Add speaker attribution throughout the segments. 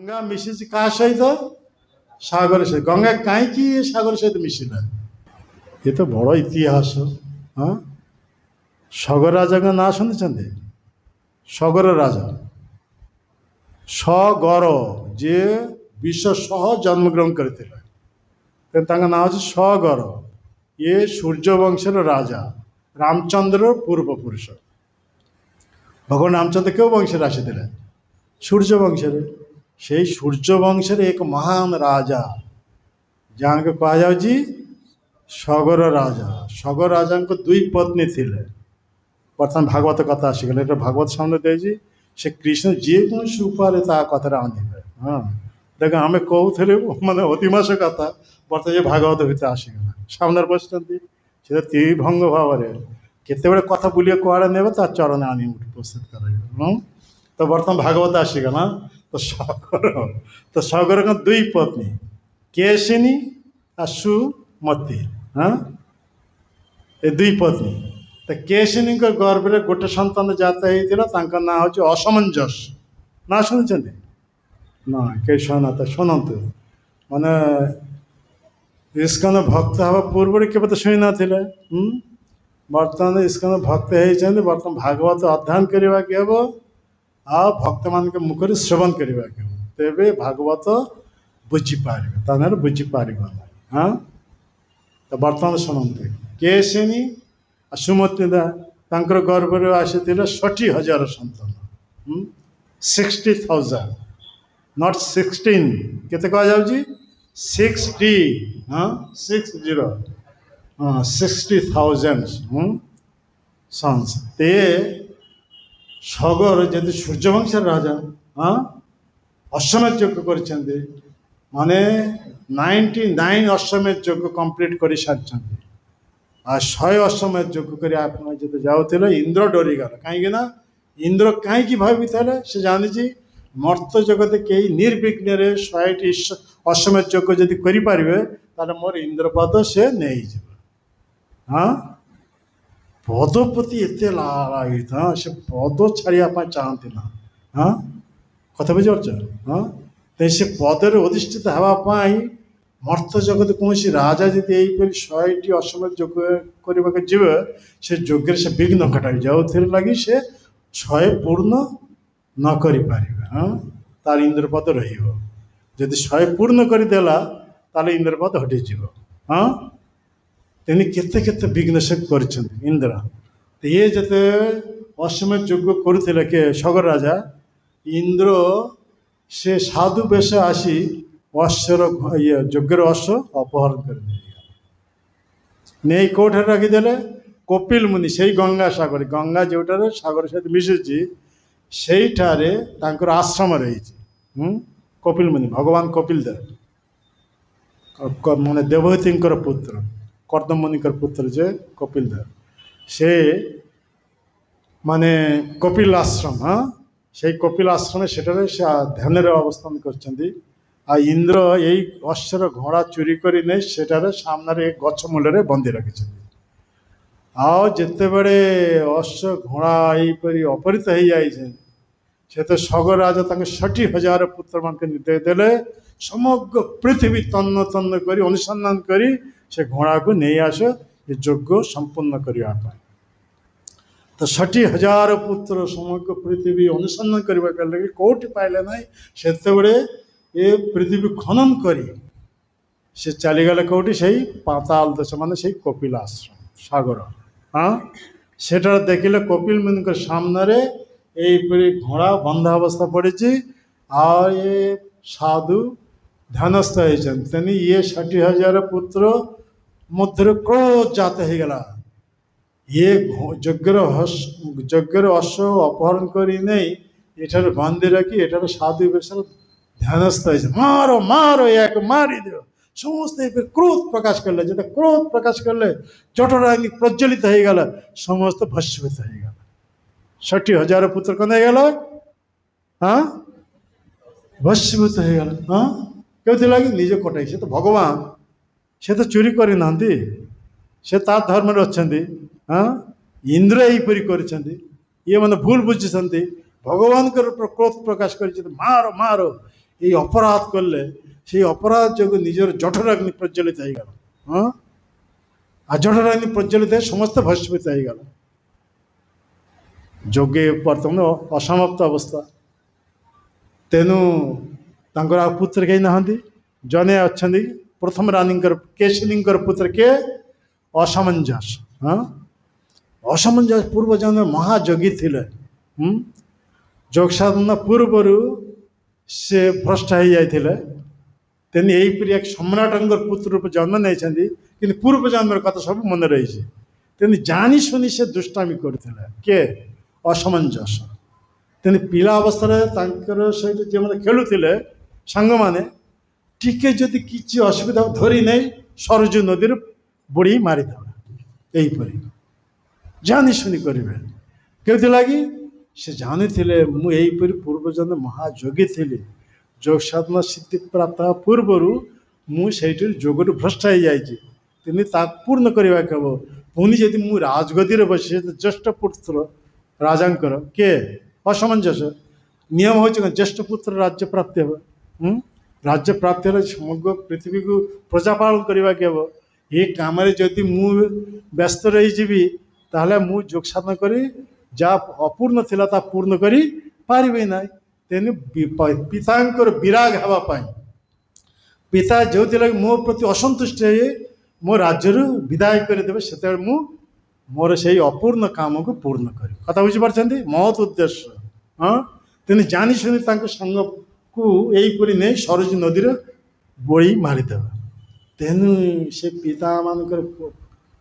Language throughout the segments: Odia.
Speaker 1: ଗଙ୍ଗା ମିଶିଛି କାହା ସହିତ? ସାଗର ସହିତ। ଗଙ୍ଗା କାହିଁକି ସାଗର ସହିତ ମିଶିଲା? ଏ ତ ବଡ଼ ଇତିହାସ। ହଁ, ସଗର ରାଜାଙ୍କ ନାଁ ଶୁଣିଛନ୍ତି? ସଗର ରାଜା ସଗର, ଯିଏ ବିଷ ସହ ଜନ୍ମଗ୍ରହଣ କରିଥିଲେ, ତାଙ୍କ ନାଁ ହେଉଛି ସଗର। ଇଏ ସୂର୍ଯ୍ୟବଂଶର ରାଜା, ରାମଚନ୍ଦ୍ର ପୂର୍ବ ପୁରୁଷ। ଭଗବାନ ରାମଚନ୍ଦ୍ର କେଉଁ ବଂଶରେ ଆସିଥିଲେ? ସୂର୍ଯ୍ୟ ବଂଶରେ। ସେଇ ସୂର୍ଯ୍ୟ ବଂଶରେ ଏକ ମହାନ ରାଜା ଯାହାଙ୍କୁ କୁହାଯାଉଛି ସଗର ରାଜା। ସଗର ରାଜାଙ୍କ ଦୁଇ ପତ୍ନୀ ଥିଲେ। ବର୍ତ୍ତମାନ ଭାଗବତ କଥା ଆସିଗଲେ, এটা ଭାଗବତ ସାମনে ଦେଇଛି। ସେ କୃଷ୍ଣ ଯେକୌଣସି ଉପାୟରେ ତା କଥାରେ ଆଣିବେ। ହଁ, ଦେଖ ଆମେ କହୁଥିଲେ ମାନେ ଅଧିମାସ କଥା, ବର୍ତ୍ତମାନ ଭାଗବତ ଭିତରେ ଆସିଗଲା। ସାମ୍ନାରେ ବସିଛନ୍ତି, ସେ ତ୍ରିଭଙ୍ଗ ଭାବରେ କେତେବେଳେ କଥା ବୁଲିଏ କୁଆଡ଼େ ନେବେ ତା ଚରଣ ଆଣି ଉପସ୍ଥିତ କରାଇବେ। ତ ବର୍ତ୍ତମାନ ଭାଗବତ ଆସିଗଲା। ତ ସଗରଙ୍କ ଦୁଇ ପତ୍ନୀ କେଶିନୀ ଆଉ ସୁମତି। ହଁ, ଏ ଦୁଇ ପତ୍ନୀ। ତ କେଶିନୀଙ୍କ ଗର୍ଭରେ ଗୋଟେ ସନ୍ତାନ ଜାତ ହେଇଥିଲା, ତାଙ୍କ ନାଁ ହେଉଛି ଅସମଞ୍ଜସ। ନା ଶୁଣିଛନ୍ତି? ନା, କେହି ଶୁଣନ୍ତୁ। ଶୁଣନ୍ତୁ, ମାନେ ଇସ୍କନ ଭକ୍ତ ହେବା ପୂର୍ବରୁ କେବେ ତ ଶୁଣି ନଥିଲେ। ବର୍ତ୍ତମାନ ଇସ୍କନ ଭକ୍ତ ହେଇଛନ୍ତି, ବର୍ତ୍ତମାନ ଭାଗବତ ଅଧ୍ୟୟନ କରିବାକୁ ହେବ ଆଉ ଭକ୍ତମାନଙ୍କ ମୁଖରେ ଶ୍ରବଣ କରିବାକୁ ହେବ, ତେବେ ଭାଗବତ ବୁଝିପାରିବେ, ତା ନହେଲେ ବୁଝିପାରିବ ନାହିଁ। ହଁ, ତ ବର୍ତ୍ତମାନ ଶୁଣନ୍ତୁ, କେଶିନୀ ଆଉ ସୁମତି ତାଙ୍କର ଗର୍ଭରେ ଆସିଥିଲେ 60,000 ସନ୍ତାନ। 60,000, ନଟ୍ 16। କେତେ କୁହାଯାଉଛି? 60। ହଁ, 60। ହଁ, 60,000 ସନ୍ସ। ତେ ସଗର ଯେହେତୁ ସୂର୍ଯ୍ୟବଂଶର ରାଜା, ହଁ, ଅଶ୍ୱମେଧ ଯଜ୍ଞ କରିଛନ୍ତି, ମାନେ 99 ଅଶ୍ୱମେଧ ଯଜ୍ଞ କମ୍ପ୍ଲିଟ୍ କରିସାରିଛନ୍ତି। ଆଉ 100 ଅଶ୍ୱମେଧ ଯଜ୍ଞ କରି ଆପଣ ଯେତେ ଯାଉଥିଲେ ଇନ୍ଦ୍ର ଡରିଗଲା। କାହିଁକି ନା ଇନ୍ଦ୍ର କାହିଁକି ଭାବିଥିଲେ? ସେ ଜାଣିଛି ମର୍ତ୍ତ୍ୟ ଜଗତ କେହି ନିର୍ବିଘ୍ନରେ 100ଟି ଅଶ୍ୱମେଧ ଯଜ୍ଞ ଯଦି କରିପାରିବେ ତାହେଲେ ମୋର ଇନ୍ଦ୍ରପଦ ସେ ନେଇଯିବ। ହଁ, ପଦ ପ୍ରତି ଏତେ ଲାଳାୟିତ, ସେ ପଦ ଛାଡ଼ିବା ପାଇଁ ଚାହାନ୍ତି ନା। ହଁ, କଥା ବୁଝିପାରୁଛ? ହଁ, ସେ ପଦରେ ଅଧିଷ୍ଠିତ ହେବା ପାଇଁ ମର୍ତ୍ତ୍ୟ ଜଗତ କୌଣସି ରାଜା ଯଦି ଏହିପରି 100ଟି ଅଶ୍ୱମେଧ ଯଜ୍ଞ କରିବାକୁ ଯିବେ, ସେ ଯଜ୍ଞରେ ସେ ବିଘ୍ନ ଘଟାଇ ଯାଉଥିରେ ଲାଗି ସେ 100 ପୂର୍ଣ୍ଣ ନ କରିପାରିବେ। ହଁ, ତାର ଇନ୍ଦ୍ରପଦ ରହିବ। ଯଦି 100 ପୂର୍ଣ୍ଣ କରିଦେଲା ତାହେଲେ ଇନ୍ଦ୍ରପଦ ହଟିଯିବ। ହଁ, ତେଣୁ କେତେ କେତେ ବିଘ୍ନ ସେ କରିଛନ୍ତି ଇନ୍ଦ୍ର। ଇଏ ଯେତେ ଅଶ୍ୱମେଧ ଯଜ୍ଞ କରୁଥିଲେ, କିଏ? ସଗର ରାଜା। ଇନ୍ଦ୍ର ସେ ସାଧୁ ବେଶ ଆସି ଅଶ୍ୱର ଯଜ୍ଞର ଅଶ୍ଵ ଅପହରଣ କରିଦେଲେ, ନେଇ କେଉଁଠାରେ ରଖିଦେଲେ? କପିଲ ମୁନି, ସେଇ ଗଙ୍ଗା ସାଗର, ଗଙ୍ଗା ଯେଉଁଠାରେ ସାଗର ସହିତ ମିଶିଛି ସେଇଠାରେ ତାଙ୍କର ଆଶ୍ରମ ରହିଛି। କପିଲ ମୁନି, ଭଗବାନ କପିଲ ଦେବ, ମାନେ ଦେବହୂତିଙ୍କର ପୁତ୍ର, କର୍ଦ୍ଦମ ମୁନିଙ୍କର ପୁତ୍ର ଯେ କପିଲ ଦେବ, ସେ ମାନେ କପିଲ ଆଶ୍ରମ। ହଁ, ସେଇ କପିଲ ଆଶ୍ରମରେ ସେଠାରେ ସେ ଧ୍ୟାନରେ ଅବସ୍ଥାନ କରିଛନ୍ତି। ଆଉ ଇନ୍ଦ୍ର ଏଇ ଅଶ୍ୱର ଘୋଡ଼ା ଚୋରି କରି ନେଇ ସେଠାରେ ସାମ୍ନାରେ ଗଛ ମୂଳରେ ବନ୍ଦି ରଖିଛନ୍ତି। ଆଉ ଯେତେବେଳେ ଅଶ୍ଵ ଘୋଡ଼ା ଏହିପରି ଅପହୃତ ହେଇଯାଇଛନ୍ତି, ସେ ତ ସଗର ରାଜା ତାଙ୍କ 60,000 ପୁତ୍ରମାନଙ୍କୁ ନିର୍ଦ୍ଦେଶ ଦେଲେ ସମଗ୍ର ପୃଥିବୀ ତନ୍ନ ତନ୍ନ କରି ଅନୁସନ୍ଧାନ କରି ସେ ଘୋଡ଼ାକୁ ନେଇ ଆସ ଏ ଯଜ୍ଞ ସମ୍ପୂର୍ଣ୍ଣ କରିବା ପାଇଁ। ତ 60,000 ପୁତ୍ର ସମଗ୍ର ପୃଥିବୀ ଅନୁସନ୍ଧାନ କରିବାକୁ ଲାଗି କେଉଁଠି ପାଇଲେ ନାହିଁ। ସେତେବେଳେ ଏ ପୃଥିବୀ ଖନନ କରି ସେ ଚାଲିଗଲେ କେଉଁଠି? ସେଇ ପାତାଳ ଦେଶ, ମାନେ ସେଇ କପିଲ ଆଶ୍ରମ ସାଗର। ହଁ, ସେଠାରେ ଦେଖିଲେ କପିଲ ମୁନିଙ୍କ ସାମ୍ନାରେ ଏହିପରି ଘୋଡ଼ା ବନ୍ଧା ଅବସ୍ଥା ପଡ଼ିଛି, ଆଉ ଏ ସାଧୁ ଧ୍ୟାନସ୍ଥ ହେଇଛନ୍ତି। ତେଣୁ ଇଏ 60,000 ପୁତ୍ର ମଧ୍ୟରେ କ୍ରୋଧ ଜାତ ହେଇଗଲା। ଇଏ ଯଜ୍ଞର ଅଶ୍ଵ ଅପହରଣ କରି ନେଇ ଏଠାରେ ବନ୍ଦି ରଖି ଏଠାରେ ସାଧୁ ବେଶରେ ଧ୍ୟାନସ୍ଥ ହେଇছে, ମାର ମାର ଏହାକୁ ମାରିଦିଅ। ସମସ୍ତେ କ୍ରୋଧ ପ୍ରକାଶ କଲେ। ଯେତେ କ୍ରୋଧ ପ୍ରକାଶ କଲେ ଜଠରାଗ୍ନି ପ୍ରଜ୍ୱଳିତ ହେଇଗଲା, ସମସ୍ତେ ଭସ୍ମିତ ହେଇଗଲା। 60,000 ପୁତ୍ର କ'ଣ ହେଇଗଲା? ହଁ, ଭସ୍ମିତ ହେଇଗଲା। ହଁ, କେଉଁଥିଲାଗି? ନିଜ କଟାଇ। ସେ ତ ଭଗବାନ, ସେ ତ ଚୋରି କରିନାହାନ୍ତି, ସେ ତା ଧର୍ମରେ ଅଛନ୍ତି। ହଁ, ଇନ୍ଦ୍ର ଏହିପରି କରିଛନ୍ତି, ଇଏ ମାନେ ଭୁଲ ବୁଝିଛନ୍ତି। ଭଗବାନଙ୍କର କ୍ରୋଧ ପ୍ରକାଶ କରିଛନ୍ତି, ମାର ମାର এই অপরাধ করলে সেই অপরাধ যোଗୁଁ নিজের জঠরাগ্নি প্রজ্বলিত হয়ে গেল। হ্যাঁ, আর জঠরাগ্নি প্রজ্বলিত হয়ে সমস্ত ভস্মীভূত হয়ে গেল। ଯଜ୍ଞ ବର୍ତ୍ତମାନ ଅସମାପ୍ତ ଅବସ୍ଥା। ତେଣୁ ତାଙ୍କର ଆଉ ପୁତ୍ର କେହି ନାହାନ୍ତି। ଜଣେ ଅଛନ୍ତି ପ୍ରଥମ ରାଣୀଙ୍କର କେଶିନୀଙ୍କର ପୁତ୍ର କିଏ? ଅସମଞ୍ଜସ। ହଁ, ଅସମଞ୍ଜସ ପୂର୍ବ ଜଣେ ମହାଯୋଗୀ ଥିଲେ। ଯୋଗ ସାଧନ ପୂର୍ବରୁ ସେ ଭ୍ରଷ୍ଟ ହେଇଯାଇଥିଲେ। ତେଣୁ ଏହିପରି ଏକ ସମ୍ରାଟଙ୍କର ପୁତ୍ର ରୂପେ ଜନ୍ମ ନେଇଛନ୍ତି, କିନ୍ତୁ ପୂର୍ବ ଜନ୍ମର କଥା ସବୁ ମନେ ରହିଛି। ତେଣୁ ଜାଣି ଶୁଣି ସେ ଦୁଷ୍ଟାମି କରୁଥିଲେ। କିଏ? ଅସମଞ୍ଜସ। ତେଣୁ ପିଲା ଅବସ୍ଥାରେ ତାଙ୍କର ସହିତ ଯେଉଁମାନେ ଖେଳୁଥିଲେ ସାଙ୍ଗମାନେ, ଟିକେ ଯଦି କିଛି ଅସୁବିଧା ଧରି ନେଇ ସରଜୁ ନଦୀରେ ବୁଡ଼ି ମାରିଦେବେ। ଏହିପରି ଜାଣି ଶୁଣି କରିବେ। କେଉଁଥିଲାଗି? ସେ ଜାଣିଥିଲେ ମୁଁ ଏହିପରି ପୂର୍ବଜନ୍ମ ମହାଯୋଗୀ ଥିଲି। ଯୋଗ ସାଧନା ସିଦ୍ଧି ପ୍ରାପ୍ତ ପୂର୍ବରୁ ମୁଁ ସେଇଠି ଯୋଗରୁ ଭ୍ରଷ୍ଟ ହେଇଯାଇଛି। ତେଣୁ ତାକୁ ପୂର୍ଣ୍ଣ କରିବାକୁ ହେବ। ପୁଣି ଯଦି ମୁଁ ରାଜଗଦିରେ ବସି ଜ୍ୟେଷ୍ଠ ପୁତ୍ର ରାଜାଙ୍କର, କିଏ? ଅସମଞ୍ଜସ। ନିୟମ ହେଉଛି କ'ଣ? ଜ୍ୟେଷ୍ଠ ପୁତ୍ର ରାଜ୍ୟ ପ୍ରାପ୍ତି ହେବ। ରାଜ୍ୟ ପ୍ରାପ୍ତି ହେଲେ ସମଗ୍ର ପୃଥିବୀକୁ ପ୍ରଜାପାଳନ କରିବାକୁ ହେବ। ଏ କାମରେ ଯଦି ମୁଁ ବ୍ୟସ୍ତ ରହିଯିବି, ତାହେଲେ ମୁଁ ଯୋଗ ସାଧନ କରି ଯାହା ଅପୂର୍ଣ୍ଣ ଥିଲା ତାହା ପୂର୍ଣ୍ଣ କରି ପାରିବି ନାହିଁ। ତେଣୁ ପିତାଙ୍କର ବିରାଗ ହେବା ପାଇଁ, ପିତା ଯେଉଁଥିଲାଗି ମୋ ପ୍ରତି ଅସନ୍ତୁଷ୍ଟ ହେଇ ମୋ ରାଜ୍ୟରୁ ବିଦାୟ କରିଦେବେ, ସେତେବେଳେ ମୁଁ ମୋର ସେଇ ଅପୂର୍ଣ୍ଣ କାମକୁ ପୂର୍ଣ୍ଣ କରିବି। କଥା ବୁଝିପାରୁଛନ୍ତି? ମହତ୍ ଉଦ୍ଦେଶ୍ୟ। ହଁ, ତେଣୁ ଜାଣି ଶୁଣି ତାଙ୍କ ସାଙ୍ଗକୁ ଏହିପରି ନେଇ ସରଜୁ ନଦୀରେ ବୋଳି ମାରିଦେବେ। ତେଣୁ ସେ ପିତାମାନଙ୍କର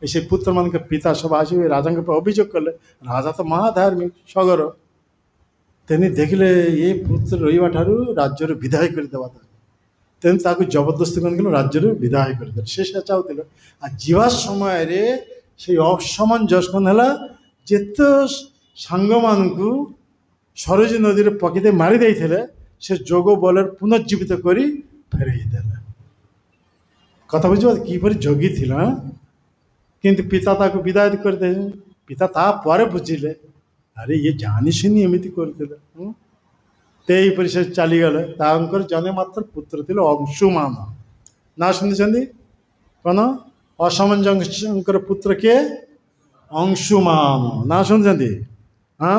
Speaker 1: ସେ ପୁତ୍ରମାନଙ୍କର ପିତା ସବୁ ଆସିବେ ରାଜାଙ୍କ ପାଇଁ ଅଭିଯୋଗ କଲେ। ରାଜା ତ ମହାଧାର୍ମିକ ସଗର। ତେଣୁ ଦେଖିଲେ ଏ ପୁତ୍ର ରହିବା ଠାରୁ ରାଜ୍ୟରୁ ବିଦାୟ କରିଦେବା। ତେଣୁ ତାକୁ ଜବରଦସ୍ତି କ'ଣ କଲେ? ରାଜ୍ୟରୁ ବିଦାୟ କରିଦେଲେ। ସେ ଚାହୁଁଥିଲେ। ଆଉ ଯିବା ସମୟରେ ସେଇ ଅସମଞ୍ଜସ କ'ଣ ହେଲା? ଯେତେ ସାଙ୍ଗମାନଙ୍କୁ ସରଜୁ ନଦୀରେ ପକେଇ ଦେଇ ମାରି ଦେଇଥିଲେ, ସେ ଯୋଗ ବଳରେ ପୁନର୍ଜୀବିତ କରି ଫେରେଇ ଦେଲେ। କଥା ବୁଝିବ? କିପରି ଯୋଗୀ ଥିଲା। କିନ୍ତୁ ପିତା ତାକୁ ବିଦାୟ କରିଦେଲେ। ପିତା ତାପରେ ବୁଝିଲେ, ଆରେ ଇଏ ଜାଣି ଶୁଣି ଏମିତି କରିଥିଲେ। ସେଇପରି ସେ ଚାଲିଗଲେ। ତାଙ୍କର ଜଣେ ମାତ୍ର ପୁତ୍ର ଥିଲେ ଅଂଶୁମାନ। ନା ଶୁଣିଛନ୍ତି? କ'ଣ? ଅସମଞ୍ଜସଙ୍କର ପୁତ୍ର କିଏ? ଅଂଶୁମାନ। ନା ଶୁଣିଛନ୍ତି? ହଁ,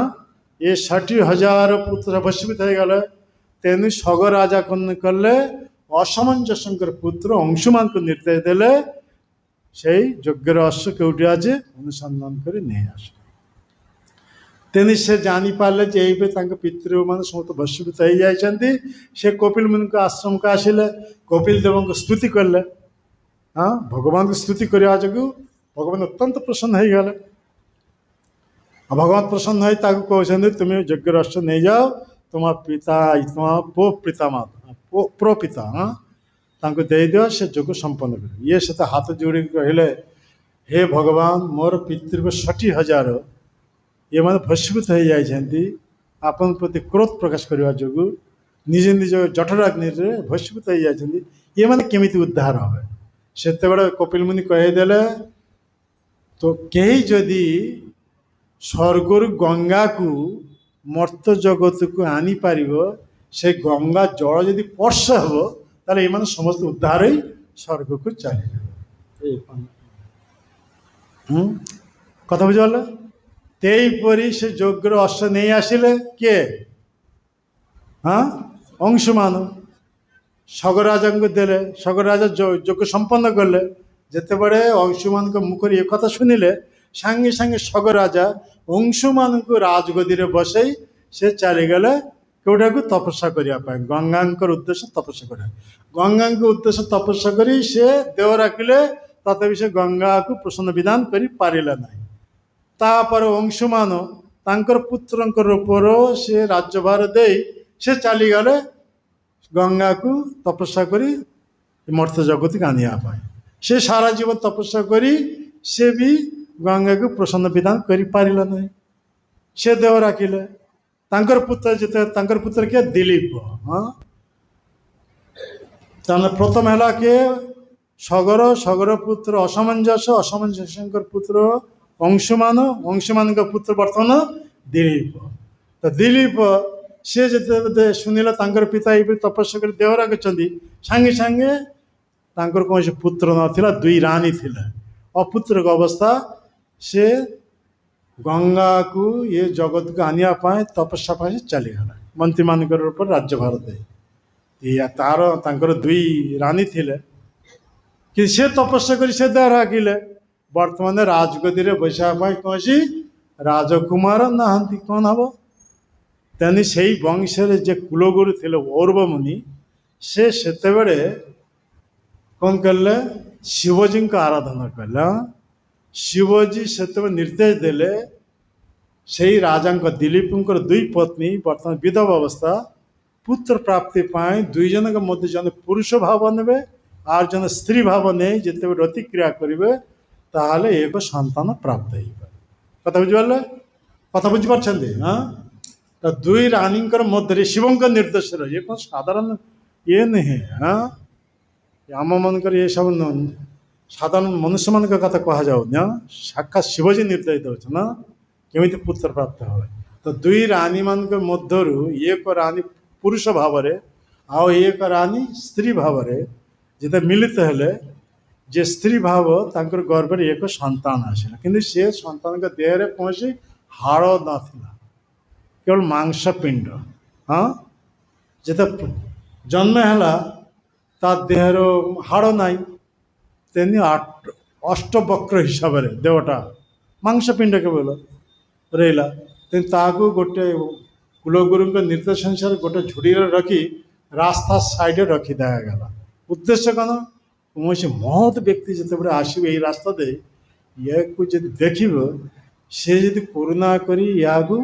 Speaker 1: ଏ 60,000 ପୁତ୍ର ଭସ୍ମୀଭୂତ ହେଇଗଲେ। ତେଣୁ ସଗ ରାଜା କ'ଣ କଲେ? ଅସମଞ୍ଜସଙ୍କର ପୁତ୍ର ଅଂଶୁମାନଙ୍କୁ ନିର୍ଦ୍ଦେଶ ଦେଲେ, ସେଇ ଯଜ୍ଞର ଅଶ୍ଵ କେଉଁଠି ଅଛି ଅନୁସନ୍ଧାନ କରି ନେଇ ଆସ। ତେଣୁ ସେ ଜାଣିପାରିଲେ ଯେ ଏଇପରି ତାଙ୍କ ପିତୃମାନେ ସମସ୍ତେ ଭସ୍ମୀଭୂତ ହେଇଯାଇଛନ୍ତି। ସେ କପିଳ ମୁନିଙ୍କ ଆଶ୍ରମକୁ ଆସିଲେ। କପିଳ ଦେବଙ୍କୁ ସ୍ତୁତି କଲେ। ହଁ, ଭଗବାନଙ୍କୁ ସ୍ତୁତି କରିବା ଯୋଗୁଁ ଭଗବାନ ଅତ୍ୟନ୍ତ ପ୍ରସନ୍ନ ହେଇଗଲେ। ଆଉ ଭଗବାନ ପ୍ରସନ୍ନ ହୋଇ ତାକୁ କହୁଛନ୍ତି, ତୁମେ ଯଜ୍ଞର ଅଶ୍ଵ ନେଇଯାଅ, ତୁମ ପିତା ପ୍ରପିତା ତାଙ୍କୁ ଦେଇଦିଅ, ସେ ଯୋଗ ସମ୍ପନ୍ନ କରିବେ। ଇଏ ସେତ ହାତ ଯୋଡ଼ିକି କହିଲେ, ହେ ଭଗବାନ, ମୋର ପିତୃକୁ 60,000 ଏମାନେ ଭସ୍ମୀଭୂତ ହେଇଯାଇଛନ୍ତି। ଆପଣଙ୍କ ପ୍ରତି କ୍ରୋଧ ପ୍ରକାଶ କରିବା ଯୋଗୁଁ ନିଜ ନିଜ ଜଠରାଗ୍ନିରେ ଭସ୍ମୀଭୂତ ହେଇଯାଇଛନ୍ତି। ଏମାନେ କେମିତି ଉଦ୍ଧାର ହେବେ? ସେତେବେଳେ କପିଳ ମୁନି କହିଦେଲେ, ତ କେହି ଯଦି ସ୍ୱର୍ଗରୁ ଗଙ୍ଗାକୁ ମର୍ତ୍ତ୍ୟ ଜଗତକୁ ଆଣିପାରିବ, ସେ ଗଙ୍ଗା ଜଳ ଯଦି ସ୍ପର୍ଶ ହେବ, ତାହେଲେ ଏମାନେ ସମସ୍ତେ ଉଦ୍ଧାର ହେଇ ସ୍ୱର୍ଗକୁ ଚାଲିଯିବେ। କଥା ବୁଝିପାରିଲ? ସେଇପରି ସେ ଯଜ୍ଞର ଅଶ୍ଵ ନେଇ ଆସିଲେ। କିଏ? ହଁ, ଅଂଶୁମାନ। ସଗରାଜାଙ୍କୁ ଦେଲେ। ସଗରାଜା ଯଜ୍ଞ ସମ୍ପନ୍ନ କଲେ। ଯେତେବେଳେ ଅଂଶୁମାନଙ୍କ ମୁଖରେ ଏ କଥା ଶୁଣିଲେ, ସାଙ୍ଗେ ସାଙ୍ଗେ ସଗରାଜା ଅଂଶୁମାନଙ୍କୁ ରାଜଗଦିରେ ବସେଇ ସେ ଚାଲିଗଲେ କେଉଁଠାକୁ? ତପସ୍ୟା କରିବା ପାଇଁ। ଗଙ୍ଗାଙ୍କର ଉଦ୍ଦେଶ୍ୟ ତପସ୍ୟା କରିବା। ଗଙ୍ଗାଙ୍କ ଉଦ୍ଦେଶ୍ୟ ତପସ୍ୟା କରି ସେ ଦେହ ରଖିଲେ, ତଥାପି ସେ ଗଙ୍ଗାକୁ ପ୍ରସନ୍ନ ବିଧାନ କରିପାରିଲେ ନାହିଁ। ତାପରେ ଅଂଶୁମାନ ତାଙ୍କର ପୁତ୍ରଙ୍କର ଉପର ସେ ରାଜ୍ୟଭାର ଦେଇ ସେ ଚାଲିଗଲେ ଗଙ୍ଗାକୁ ତପସ୍ୟା କରି ମର୍ତ୍ତ୍ୟ ଜଗତକୁ ଆଣିବା ପାଇଁ। ସେ ସାରା ଜୀବନ ତପସ୍ୟା କରି ସେ ବି ଗଙ୍ଗାକୁ ପ୍ରସନ୍ନ ବିଧାନ କରିପାରିଲା ନାହିଁ। ସେ ଦେହ ରଖିଲେ। ତାଙ୍କର ପୁତ୍ର ତାଙ୍କର ପୁତ୍ର କିଏ? ଦିলীପ। ହଁ, ତାହେଲେ ପ୍ରଥମ ହେଲା କିଏ? ସଗର ପୁତ୍ର ଅସମଞ୍ଜସ। ଅସମଞ୍ଜସଙ୍କର ପୁତ୍ର ଅଂଶୁମାନ। ଅଂଶୁମାନଙ୍କ ପୁତ୍ର ବର୍ତ୍ତମାନ ଦିলীପ। ତ ଦିলীପ ସେ ଯେତେବେଳେ ଶୁଣିଲା ତାଙ୍କର ପିତା ଏଇପରି ତପସ୍ୟା କରି ଦେହ ରଖିଛନ୍ତି, ସାଙ୍ଗେ ସାଙ୍ଗେ ତାଙ୍କର କୌଣସି ପୁତ୍ର ନଥିଲା, ଦୁଇ ରାଣୀ ଥିଲା। ଅପୁତ୍ରକ ଅବସ୍ଥା ସେ ଗଙ୍ଗାକୁ ଏ ଜଗତକୁ ଆଣିବା ପାଇଁ ତପସ୍ୟା ପାଇଁ ଚାଲିଗଲା, ମନ୍ତ୍ରୀମାନଙ୍କର ଉପରେ ରାଜ୍ୟଭାର ଦେଇ। ତାର ତାଙ୍କର ଦୁଇ ରାଣୀ ଥିଲେ, କି ସେ ତପସ୍ୟା କରି ସେ ଦେହ ରାଖିଲେ। ବର୍ତ୍ତମାନ ରାଜଗଦିରେ ବସିବା ପାଇଁ କୌଣସି ରାଜକୁମାର ନାହାନ୍ତି, କ'ଣ ହବ? ତେଣୁ ସେଇ ବଂଶରେ ଯେ କୁଳଗୁରୁ ଥିଲେ ଔରବ ମୁନି, ସେ ସେତେବେଳେ କ'ଣ କଲେ? ଶିବଜୀଙ୍କ ଆରାଧନା କଲେ। ଶିବଜୀ ସେତେବେଳେ ନିର୍ଦ୍ଦେଶ ଦେଲେ, ସେଇ ରାଜାଙ୍କ ଦିଲ୍ଲୀପଙ୍କର ଦୁଇ ପତ୍ନୀ ବର୍ତ୍ତମାନ ବିଧବା ଅବସ୍ଥା, ପୁତ୍ର ପ୍ରାପ୍ତି ପାଇଁ ଦୁଇ ଜଣଙ୍କ ମଧ୍ୟରେ ଜଣେ ପୁରୁଷ ଭାବ ନେବେ আর ଜଣେ ସ୍ତ୍ରୀ ଭାବ ନେଇ ଯେତେବେଳେ ରତିକ୍ରିୟା କରିବେ, ତାହେଲେ ଏକ ସନ୍ତାନ ପ୍ରାପ୍ତ ହେଇପାରେ। କଥା ବୁଝିପାରିଲେ? କଥା ବୁଝିପାରୁଛନ୍ତି? ହଁ, ତ ଦୁଇ ରାଣୀଙ୍କର ମଧ୍ୟରେ ଶିବଙ୍କ ନିର୍ଦ୍ଦେଶରେ, ଇଏ କ'ଣ ସାଧାରଣ ଇଏ ନୁହେଁ। ହଁ, ଆମମାନଙ୍କର ଏସବୁ ସାଧାରଣ ମନୁଷ୍ୟମାନଙ୍କ କଥା କୁହାଯାଉନି। ସାକ୍ଷାତ ଶିବଜୀ ନିର୍ଦ୍ଦେଶ ଦେଉଛି ନା କେମିତି ପୁତ୍ର ପ୍ରାପ୍ତ ହୁଏ। ତ ଦୁଇ ରାଣୀମାନଙ୍କ ମଧ୍ୟରୁ ଏକ ରାଣୀ ପୁରୁଷ ଭାବରେ ଆଉ ଏକ ରାଣୀ ସ୍ତ୍ରୀ ଭାବରେ ଯେତେ ମିଳିତ ହେଲେ, ଯେ ସ୍ତ୍ରୀ ଭାବ ତାଙ୍କର ଗର୍ଭରେ ଏକ ସନ୍ତାନ ଆସିଲା, କିନ୍ତୁ ସେ ସନ୍ତାନଙ୍କ ଦେହରେ କୌଣସି ହାଡ଼ ନଥିଲା, କେବଳ ମାଂସ ପିଣ୍ଡ। ହଁ, ଯେତେ ଜନ୍ମ ହେଲା ତା ଦେହର ହାଡ଼ ନାହିଁ, ତେନି ଅଷ୍ଟବକ୍ର ହିସାବରେ ଦେହଟା ମାଂସ ପିଣ୍ଡ କେବଳ ରହିଲା। ତେଣୁ ତାହାକୁ ଗୋଟେ କୁଳଗୁରୁଙ୍କ ନିର୍ଦ୍ଦେଶ ଅନୁସାରେ ଗୋଟେ ଝୁଡ଼ିରେ ରଖି ରାସ୍ତା ସାଇଡ଼ରେ ରଖି ଦିଆଗଲା। ଉଦ୍ଦେଶ୍ୟ କ'ଣ? କୌଣସି ମହତ୍ ବ୍ୟକ୍ତି ଯେତେବେଳେ ଆସିବେ ଏଇ ରାସ୍ତା ଦେଇ, ୟାକୁ ଯଦି ଦେଖିବ, ସେ ଯଦି କରୁଣା କରି ୟାକୁ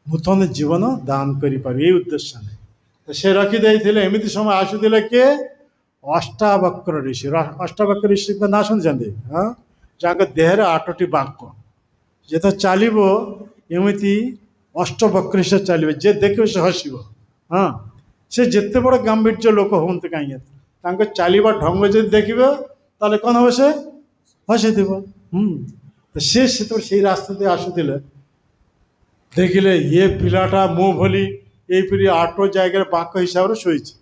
Speaker 1: ନୂତନ ଜୀବନ ଦାନ କରିପାରିବେ, ଏଇ ଉଦ୍ଦେଶ୍ୟ ନାହିଁ। ସେ ରଖିଦେଇଥିଲେ। ଏମିତି ସମୟ ଆସୁଥିଲେ କିଏ? ଅଷ୍ଟାବକ୍ର ଋଷି। ଅଷ୍ଟାବକ୍ର ଋଷିଙ୍କ ନାଁ ଶୁଣିଛନ୍ତି? ହଁ, ଯାହାଙ୍କ ଦେହରେ 8ଟି ବାଙ୍କ, ଯେତେ ଚାଲିବ ଏମିତି ଅଷ୍ଟବକ୍ର ହିସାବରେ ଚାଲିବେ, ଯେ ଦେଖିବ ସେ ହସିବ। ହଁ, ସେ ଯେତେ ବଡ଼ ଗାମ୍ଭୀର୍ଯ୍ୟ ଲୋକ ହୁଅନ୍ତୁ କାହିଁକି, ତାଙ୍କ ଚାଲିବା ଢଙ୍ଗ ଯଦି ଦେଖିବେ, ତାହେଲେ କ'ଣ ହେବ? ସେ ହସିଥିବ। ତ ସେ ସେତେବେଳେ ସେଇ ରାସ୍ତା ଦେଇ ଆସୁଥିଲେ, ଦେଖିଲେ ଇଏ ପିଲାଟା ମୋ ଭଳି ଏଇପରି 8 ଜାଗାରେ ବାଙ୍କ ହିସାବରେ ଶୋଇଛି।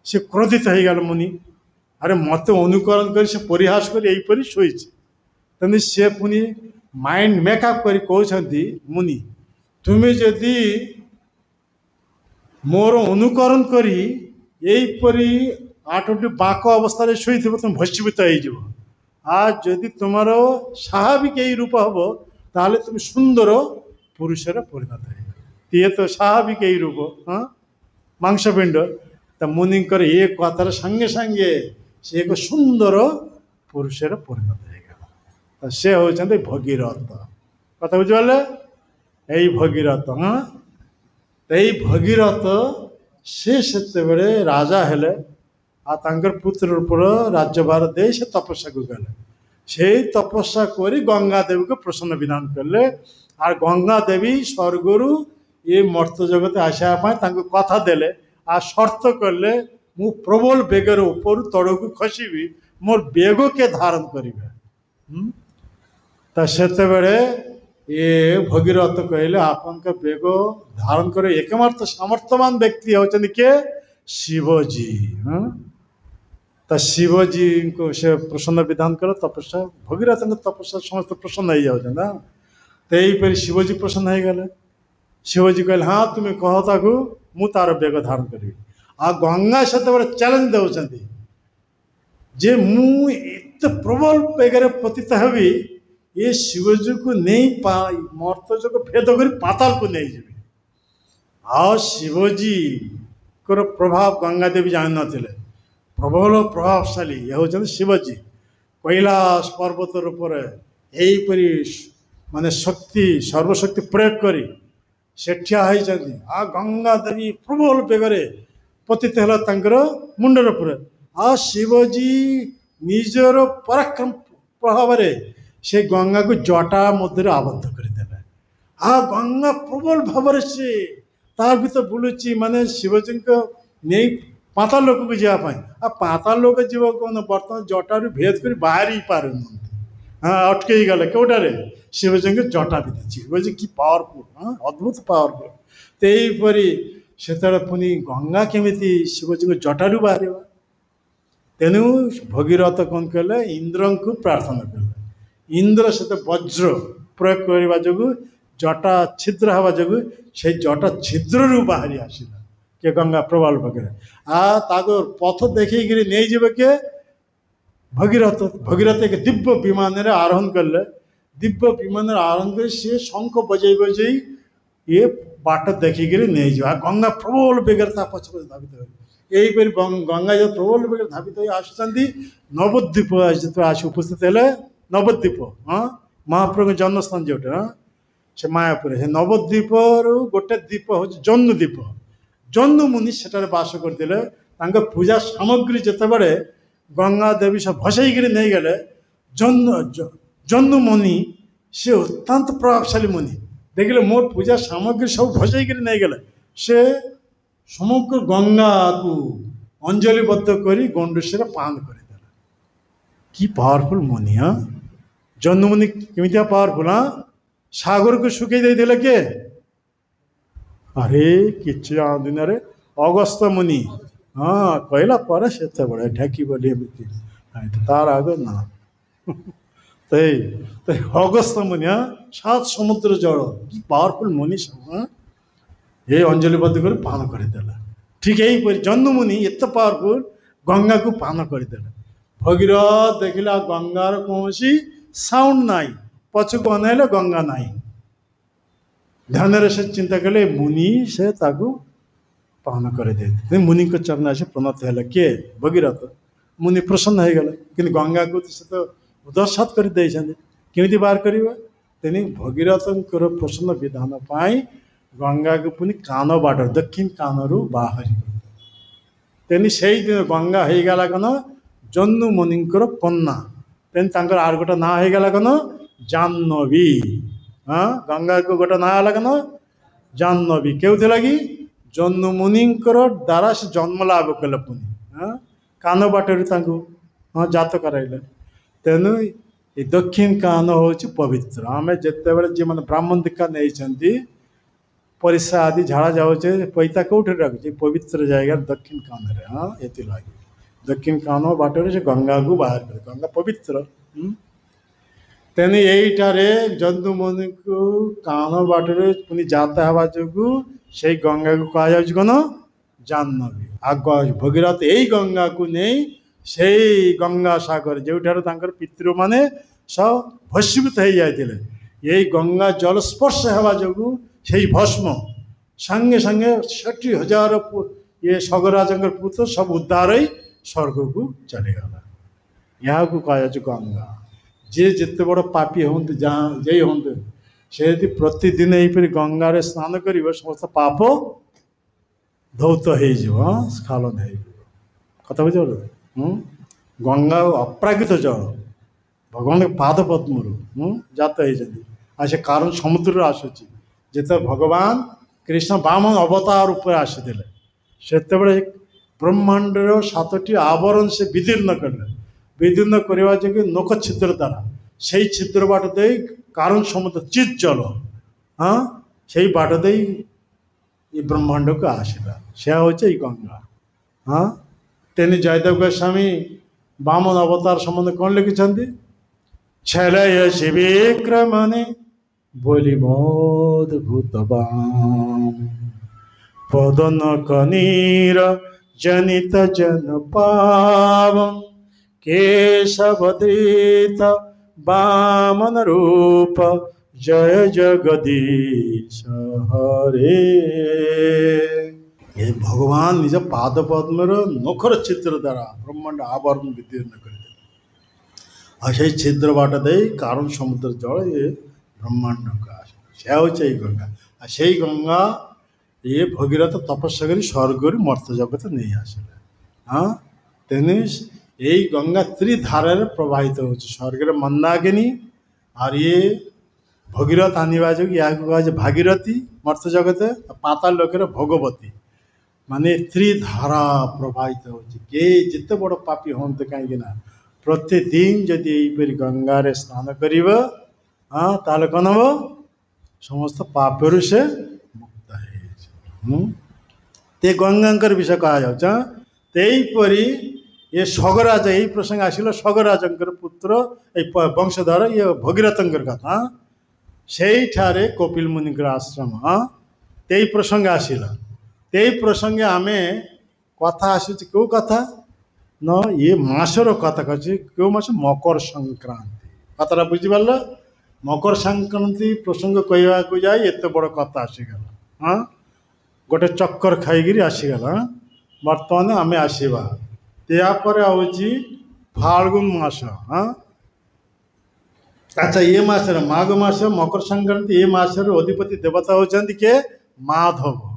Speaker 1: ସେ କ୍ରୋଧିତ ହେଇଗଲେ ମୁନି, ଆରେ ମୋତେ ଅନୁକରଣ କରି ସେ ପରିହାସ କରି ଏଇପରି ଶୋଇଛି। ତେଣୁ ସେ ପୁଣି ମାଇଣ୍ଡ ମେକଅପ୍ କରି କହୁଛନ୍ତି, ମୁନି ତୁମେ ଯଦି ମୋର ଅନୁକରଣ କରି ଏଇପରି 8ଟି ବାଙ୍କ ଅବସ୍ଥାରେ ଶୋଇଥିବ, ତୁମେ ଭସ୍ମୀଭୂତ ହେଇଯିବ। আর ଯଦି ତୁମର ସ୍ୱାଭାବିକ ଏଇ ରୂପ ହେବ, ତାହେଲେ ତୁମେ ସୁନ୍ଦର ପୁରୁଷରେ ପରିଣତ ହେଇଯିବ। ଇଏ ତ ସ୍ୱାଭାବିକ ଏଇ ରୂପ, ହଁ, ମାଂସପିଣ୍ଡ। ତା ମୁନିଙ୍କର ଏ କଥାର ସାଙ୍ଗେ ସାଙ୍ଗେ ସେ ଏକ ସୁନ୍ଦର ପୁରୁଷରେ ପରିଣତ ହେଇଗଲା। ତ ସେ ହେଉଛନ୍ତି ଭଗୀରଥ। କଥା ବୁଝିପାରିଲେ? ଏଇ ଭଗୀରଥ। ହଁ, ଏଇ ଭଗୀରଥ ସେ ସେତେବେଳେ ରାଜା ହେଲେ, ଆଉ ତାଙ୍କର ପୁତ୍ର ରୂପର ରାଜ୍ୟଭାର ଦେଇ ସେ ତପସ୍ୟାକୁ ଗଲେ। সেই তপস্যা করে গঙ্গা দেবীকে প্রসন্ন বিধান করলে। আর গঙ্গা দেবী স্বর্গରୁ ଏ ମର୍ତ୍ତ ଜଗତ ଆସିବା ପାଇଁ ତାଙ୍କୁ କଥା ଦେଲେ, ଆଉ ସର୍ତ୍ତ କଲେ, ମୁଁ ପ୍ରବଳ ବେଗରେ ଉପରୁ ତଳକୁ ଖସିବି, ମୋର ବେଗ କିଏ ଧାରଣ କରିବେ। ତା ସେତେବେଳେ ଏ ଭଗୀରଥ କହିଲେ, ଆପଣଙ୍କ ବେଗ ଧାରଣ କରି ଏକମାତ୍ର ସାମର୍ଥ୍ୟବାନ ବ୍ୟକ୍ତି ହେଉଛନ୍ତି କିଏ? ଶିବଜୀ। ତା ଶିବଜୀଙ୍କୁ ସେ ପ୍ରସନ୍ନ ବିଧାନ କଲେ। ତପସ୍ୟା, ଭଗୀରଥଙ୍କ ତପସ୍ୟା ସମସ୍ତେ ପ୍ରସନ୍ନ ହେଇଯାଉଛନ୍ତି ନା। ତ ଏଇପରି ଶିବଜୀ ପ୍ରସନ୍ନ ହେଇଗଲେ। ଶିବଜୀ କହିଲେ, ହଁ ତୁମେ କହ ତାକୁ, ମୁଁ ତାର ବେଗ ଧାରଣ କରିବି। ଆଉ ଗଙ୍ଗା ସେତେବେଳେ ଚ୍ୟାଲେଞ୍ଜ ଦେଉଛନ୍ତି ଯେ ମୁଁ ଏତେ ପ୍ରବଳ ବେଗରେ ପତିତ ହେବି, ଏ ଶିବଜୀକୁ ନେଇ ମର୍ତ୍ତ୍ୟଯୋଗ ଭେଦ କରି ପାତାଳକୁ ନେଇଯିବି। ଆଉ ଶିବଜୀଙ୍କର ପ୍ରଭାବ ଗଙ୍ଗା ଦେବୀ ଜାଣିନଥିଲେ। ପ୍ରବଳ ପ୍ରଭାବଶାଳୀ ଇଏ ହେଉଛନ୍ତି ଶିବଜୀ। କୈଳାସ ପର୍ବତ ଉପରେ ଏଇପରି ମାନେ ଶକ୍ତି, ସର୍ବଶକ୍ତି ପ୍ରୟୋଗ କରି ସେ ଠିଆ ହେଇଛନ୍ତି। ଆଉ ଗଙ୍ଗା ଦେବୀ ପ୍ରବଳ ବେଗରେ ପତିତ ହେଲା ତାଙ୍କର ମୁଣ୍ଡର ଉପରେ। ଆଉ ଶିବଜୀ ନିଜର ପରାକ୍ରମ ପ୍ରଭାବରେ ସେ ଗଙ୍ଗାକୁ ଜଟା ମଧ୍ୟରେ ଆବଦ୍ଧ କରିଦେଲେ। ଆଉ ଗଙ୍ଗା ପ୍ରବଳ ଭାବରେ ସେ ତା ଭିତରେ ବୁଲୁଛି, ମାନେ ଶିବଜୀଙ୍କ ନେଇ ପାତାଳ ଲୋକକୁ ଯିବା ପାଇଁ। ଆଉ ପାତାଳ ଲୋକ ଯିବ କ'ଣ? ବର୍ତ୍ତମାନ ଜଟାରୁ ଭେଦ କରି ବାହାରି ପାରୁନାହାନ୍ତି। হ্যাঁ অটকেই গেল কেউটারে শিবজঙ্গে ଜଟା ବିଧିଛି বলছে কি ପାୱାରଫୁଲ ଅଦ୍ଭୁତ ପାୱାରଫୁଲ। ତ ଏଇପରି ସେତେବେଳେ ପୁଣି ଗଙ୍ଗା କେମିତି ଶିବଜୀଙ୍କ ଜଟାରୁ ବାହାରିବ। ତେଣୁ ଭଗୀରଥ କ'ଣ କଲେ ଇନ୍ଦ୍ରଙ୍କୁ ପ୍ରାର୍ଥନା କଲେ। ଇନ୍ଦ୍ର ସେତେ ବଜ୍ର ପ୍ରୟୋଗ କରିବା ଯୋଗୁଁ ଜଟା ଛିଦ୍ର ହେବା ଯୋଗୁଁ ସେଇ ଜଟା ଛିଦ୍ରରୁ ବାହାରି ଆସିଲା କିଏ ଗଙ୍ଗା ପ୍ରବାଳ ପାଖରେ। ତାକୁ ପଥ ଦେଖେଇକିରି ନେଇଯିବେ କିଏ ଭଗୀରଥ। ଭଗୀରଥ ଏକ ଦିବ୍ୟ ବିମାନରେ ଆରୋହଣ କଲେ। ଦିବ୍ୟ ବିମାନରେ ଆରୋହଣ କରି ସିଏ ଶଙ୍ଖ ବଜେଇ ବଜେଇ ଇଏ ବାଟ ଦେଖିକିରି ନେଇଯିବ। ଆଉ ଗଙ୍ଗା ପ୍ରବଳ ବେଗରେ ତା ପଛ ପଛେ ଧାବିତ ହେବ। ଏହିପରି ଗଙ୍ଗା ଯେତେବେଳେ ପ୍ରବଳ ବେଗରେ ଧାବିତ ହୋଇ ଆସୁଛନ୍ତି ନବଦ୍ୱୀପ ଯେତେବେଳେ ଆସି ଉପସ୍ଥିତ ହେଲେ। ନବଦ୍ୱୀପ ମହାପ୍ରଭୁଙ୍କ ଜନ୍ମସ୍ଥାନ ଯେଉଁଟା ସେ ମାୟାପୁର। ସେ ନବଦ୍ୱୀପରୁ ଗୋଟେ ଦ୍ୱୀପ ହେଉଛି ଜହ୍ନ ଦ୍ୱୀପ। ଜହ୍ନ ମୁନି ସେଠାରେ ବାସ କରିଥିଲେ। ତାଙ୍କ ପୂଜା ସାମଗ୍ରୀ ଯେତେବେଳେ ଗଙ୍ଗା ଦେବୀ ସବୁ ଭସେଇକିରି ନେଇଗଲେ ଜହ୍ନ ମୁନି ସେ ଅତ୍ୟନ୍ତ ପ୍ରଭାବଶାଳୀ ମୁନି ଦେଖିଲେ ମୋର ପୂଜା ସାମଗ୍ରୀ ସବୁ ଭସେଇକିରି ନେଇଗଲେ। ସେ ସମଗ୍ର ଗଙ୍ଗାକୁ ଅଞ୍ଜଳିବଦ୍ଧ କରି ଗଣ୍ଡୁଶୀରେ ପାନ କରିଦେଲେ। କି ପାୱାରଫୁଲ ମୁନି ଜହ୍ନ ମୁନି କେମିତିଆ ପାୱାରଫୁଲ ସାଗରକୁ ଶୁଖେଇ ଦେଇଥିଲେ କିଏ? ଆରେ କିଛି ଦିନରେ ଅଗସ୍ତ ମୁନି କହିଲା ପରେ ସେତେବେଳେ ଢାକି ବୋଲି ଏମିତି ତାର ଆଗ ନା ଅଗସ୍ତ ମୁନି ସାତ ସମୁଦ୍ର ଜଳ କି ପାୱାରଫୁଲ ମୁନି ସବୁ ଏ ଅଞ୍ଜଳିବଦ୍ଧ କରି ପାନ କରିଦେଲା। ଠିକ ଏଇପରି ଜହ୍ନ ମୁନି ଏତେ ପାୱାରଫୁଲ ଗଙ୍ଗାକୁ ପାନ କରିଦେଲେ। ଭଗୀରଥ ଦେଖିଲା ଗଙ୍ଗାର କୌଣସି ସାଉଣ୍ଡ ନାହିଁ। ପଛକୁ ଅନେଇଲେ ଗଙ୍ଗା ନାହିଁ। ଧ୍ୟାନରେ ସେ ଚିନ୍ତା କଲେ ମୁନି ସେ ତାକୁ ପାନ କରିଦେଇଥିଲେ। ମୁନିଙ୍କ ଚରଣ ଆସି ପ୍ରଣତ ହେଲେ କିଏ? ଭଗୀରଥ। ମୁନି ପ୍ରସନ୍ନ ହେଇଗଲେ। କିନ୍ତୁ ଗଙ୍ଗାକୁ ସେ ତ ଉଦର୍ଶତ କରିଦେଇଛନ୍ତି କେମିତି ବାହାର କରିବ? ତେଣୁ ଭଗୀରଥଙ୍କର ପ୍ରସନ୍ନ ବିଧାନ ପାଇଁ ଗଙ୍ଗାକୁ ପୁଣି କାନ ବାଟ ଦକ୍ଷିଣ କାନରୁ ବାହାରି। ତେଣୁ ସେଇଦିନ ଗଙ୍ଗା ହେଇଗଲା କ'ଣ ଜହ୍ନ ମୁନିଙ୍କର କନ୍ୟା। ତେଣୁ ତାଙ୍କର ଆଉ ଗୋଟେ ନାଁ ହେଇଗଲା କ'ଣ ଜାହ୍ନବୀ। ଗଙ୍ଗାକୁ ଗୋଟେ ନାଁ ହେଲା କ'ଣ ଜାହ୍ନବୀ। କେଉଁଥିଲା କି ଜହ୍ନ ମୁନିଙ୍କର ଦ୍ୱାରା ସେ ଜନ୍ମ ଲାଭ କଲେ। ପୁଣି କାନ ବାଟରେ ତାଙ୍କୁ ଜାତ କରାଇଲେ। ତେଣୁ ଏ ଦକ୍ଷିଣ କାନ ହେଉଛି ପବିତ୍ର। ଆମେ ଯେତେବେଳେ ଯେଉଁମାନେ ବ୍ରାହ୍ମଣ ଦୀକ୍ଷା ନେଇଛନ୍ତି ପରିସ୍ରା ଆଦି ଝାଡ଼ା ଯାଉଛେ ପଇତା କେଉଁଠି ରଖୁଛି? ପବିତ୍ର ଜାଗାରେ ଦକ୍ଷିଣ କାନରେ। ଏଥିଲାଗି ଦକ୍ଷିଣ କାନ ବାଟରେ ସେ ଗଙ୍ଗାକୁ ବାହାର କରେ। ଗଙ୍ଗା ପବିତ୍ର। ତେଣୁ ଏଇଠାରେ ଜହ୍ନ ମୁନିକୁ କାନ ବାଟରେ ପୁଣି ଜାତ ହେବା ଯୋଗୁଁ ସେଇ ଗଙ୍ଗାକୁ କୁହାଯାଉଛି କ'ଣ ଜାହ୍ନବୀ। ଆଗ ଭଗୀରଥ ଏଇ ଗଙ୍ଗାକୁ ନେଇ ସେଇ ଗଙ୍ଗା ସାଗର ଯେଉଁଠାରେ ତାଙ୍କର ପିତୃମାନେ ସବୁ ଭସ୍ମୀଭୂତ ହେଇଯାଇଥିଲେ ଏଇ ଗଙ୍ଗା ଜଳ ସ୍ପର୍ଶ ହେବା ଯୋଗୁଁ ସେଇ ଭସ୍ମ ସାଙ୍ଗେ ସାଙ୍ଗେ 60,000 ଇଏ ସ୍ୱର୍ଗରାଜଙ୍କର ପୁତ୍ର ସବୁ ଉଦ୍ଧାର ହୋଇ ସ୍ୱର୍ଗକୁ ଚାଲିଗଲା। ଏହାକୁ କୁହାଯାଉଛି ଗଙ୍ଗା। ଯିଏ ଯେତେ ବଡ଼ ପାପୀ ହୁଅନ୍ତୁ ଯେଇ ହୁଅନ୍ତୁ ସେ ଯଦି ପ୍ରତିଦିନ ଏହିପରି ଗଙ୍ଗାରେ ସ୍ନାନ କରିବ ସମସ୍ତ ପାପ ଧୌତ ହେଇଯିବ। ସ୍ଖଳନ ହେଇଯିବ। କଥା ବୁଝିପାରିଲ? ଗଙ୍ଗା ଅପ୍ରାକୃତ ଜଳ ଭଗବାନଙ୍କ ପାଦ ପଦ୍ମରୁ ଜାତ ହେଇଛନ୍ତି। ଆଉ ସେ କାରଣ ସମୁଦ୍ରରୁ ଆସୁଛି। ଯେତେବେଳେ ଭଗବାନ କୃଷ୍ଣ ବାମନ ଅବତାର ଉପରେ ଆସିଥିଲେ ସେତେବେଳେ ବ୍ରହ୍ମାଣ୍ଡର 7ଟି ଆବରଣ ସେ ବିଦୀର୍ଣ୍ଣ କଲେ। ବିଦୀର୍ଣ୍ଣ କରିବା ଯୋଗୁଁ ନଖ ଛିଦ୍ର ଦ୍ୱାରା ସେଇ ଛିଦ୍ର ବାଟ ଦେଇ କାରଣ ସମୁଦ୍ର ଚିତ୍ ଜଳ ସେଇ ବାଟ ଦେଇ ଏ ବ୍ରହ୍ମାଣ୍ଡକୁ ଆସିଲା। ସେ ହେଉଛି ଏଇ ଗଙ୍ଗା। ତେଣୁ ଜୟଦେବ ଗୋସ୍ୱାମୀ ବାମନ ଅବତାର ସମ୍ବନ୍ଧରେ କ'ଣ ଲେଖିଛନ୍ତି? ଛଲୟ ଶିବିକ୍ରମନେ ବୋଲି ମଦ୍ଭୁତବାମ ପଦନ କନୀର ଜନିତ ଜନ ପାବନ କେଶବଧୃତ ବାମନ ରୂପ ଜୟ ଜଗଦୀଶ ହରେ। ଏ ଭଗବାନ ନିଜ ପାଦ ପଦ୍ମର ନଖର ଛିଦ୍ର ଦ୍ୱାରା ବ୍ରହ୍ମାଣ୍ଡ ଆବରଣ ବିଦୀର୍ଣ୍ଣ କରିଦେଲେ। ଆଉ ସେଇ ଛିଦ୍ର ବାଟ ଦେଇ କାରଣ ସମୁଦ୍ର ଜଳ ଏ ବ୍ରହ୍ମାଣ୍ଡକୁ ଆସେ। ସେ ହେଉଛି ଏଇ ଗଙ୍ଗା। ଆଉ ସେଇ ଗଙ୍ଗା ଇଏ ଭଗୀରଥ ତପସ୍ୟା କରି ସ୍ୱର୍ଗରୁ ମର୍ତ୍ତ୍ୟ ଜଗତ ନେଇ ଆସିଲେ। ତେଣୁ ଏଇ ଗଙ୍ଗା ତ୍ରିଧାରାରେ ପ୍ରବାହିତ ହେଉଛି। ସ୍ୱର୍ଗରେ ମନ୍ଦାକିନୀ আর ଇଏ ଭଗୀରଥ ଆଣିବା ଯୋଗୁଁ ଏହାକୁ କୁହାଯାଏ ଭାଗୀରଥୀ ମର୍ତ୍ତ୍ୟ ଜଗତ। ପାତାଳ ଲୋକରେ ଭଗବତୀ। ମାନେ ତ୍ରିଧାରା ପ୍ରବାହିତ ହେଉଛି। କେ ଯେତେ ବଡ଼ ପାପୀ ହୁଅନ୍ତୁ କାହିଁକି ନା प्रतिदिन जदि एहिपरि गंगारे स्नान करिब ताहले कौन हब समस्त पापरु से मुक्त हो ते गंगांकर विषय कहा जाउछ तेईपरि ये स्वगराज यही प्रसंग आसिल स्वगराजंकर पुत्र वंशधर ये भगीरथंकर कथा सेठारे कपिल मुनिकर आश्रम तेई प्रसंग आसिला तेई प्रसंगे आमे कथा आसुच क्यों कथा न ये मासर कथा कछि क्यों मास मकर संक्रांति कथाटा बुझी पारल मकर संक्रांति प्रसंग कहवा को जाए एत बड़ कथा आसीगला गोटे चक्कर खाईगिरी आसीगला बर्तमान आमे आसीबा त्यापर आउची फाल्गुन मास अच्छा ये मास माघ मास मकर संक्रांति ये मासर अधिपति देवता होचंदी के माधव